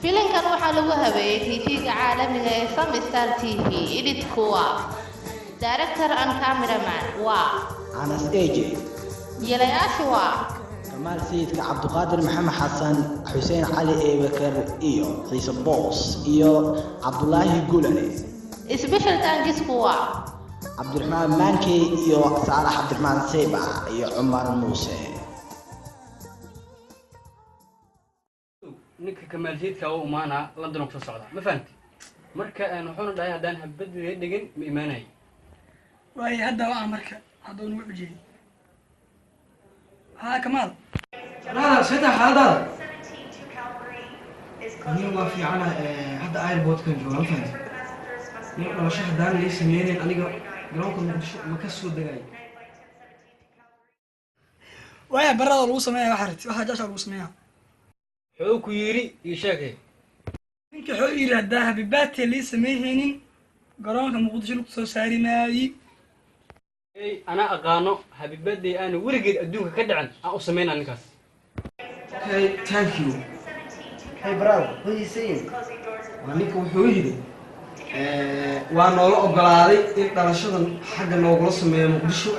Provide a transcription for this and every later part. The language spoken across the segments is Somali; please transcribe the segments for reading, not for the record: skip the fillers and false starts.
filimkan waxaa lagu habeeyey TV-ga caalamiga ee Sun Star TV. Edit-ku waa Director and Cameraman waa Anas Eje. Yeelayaashu waa Kamal Sayidka Cabduqaadir Maxamed Xasan, Xuseen Cali Eebakar iyo Ciise Boos iyo Cabdullaahi Gulane. Special thanks-ku waa Cabdiraxmaan Maanke iyo Saalax Cabdiraxmaan Seyba iyo Cumar Muuse. ninka Kamal Sayidka oo umaana London ku socda ma fahanti marka aan wuxuu dhahay hadaan habad dhigin ma iimaanay way hadda waa marka hadda uu wajiyay ها كمال لا سيدها هذا هي ما في عنا هذا ايربورت كان جوا فهمت نقول له شهر دان ليش مينين انيغا جرونكم ما كسو دغاي way barada lagu sameeyo waxarit waxa jaasha lagu sameeyo wuxuu ku yiri ii sheegay ninka wuxuu yiri hadda habibaati li sameeyeen garoonka muqdisho lagu soo saarimaayay أنا أقانو حبيبتي أنا ورقة أدوك كدعن أقسمين على الناس. Okay, thank you. Hey brother, what are you saying? وأنيك وحويدي وأنا والله أقلاري إنت على شغل حاجة نوغلص من مقدشو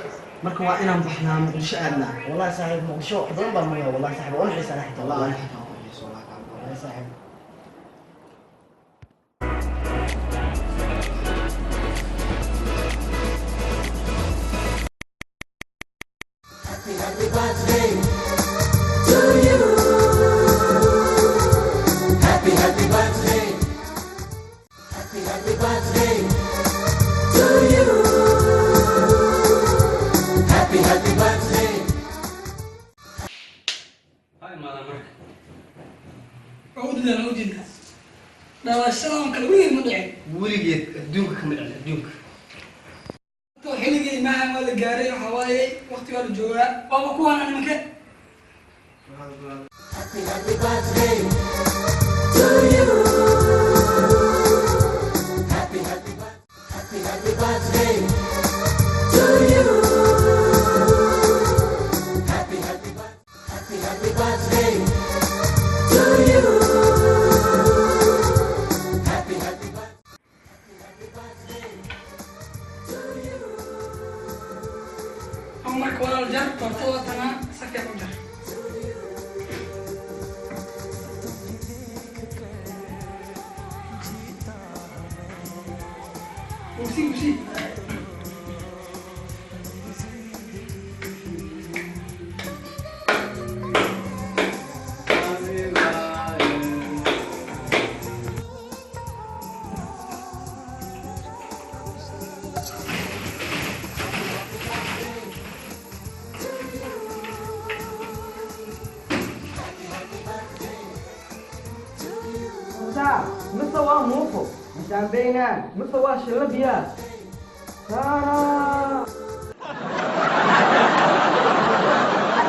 مركب وأنا بحنا مقدشو أدنى. والله صاحب مقدشو حضن برمية والله صاحب أنحس أنا حتى والله أنحس والله صاحب. Happy birthday to you. Happy birthday. Happy birthday to you. Happy birthday. هاي ما أنا مرك. عودنا لا السلام كلوين مدعي ورقة أدوك كمل على أدوك. تو حلقي معها ولا قاري حواي وقتي ولا جوا بابا كون انا مكان Happy birthday to you. Happy birthday to you. Happy birthday to you. Happy birthday to you. عمرك ولا الجر طرطوتنا سكت الجر وسي مستوى موفو مشان بينان مستوى شلبيا سارة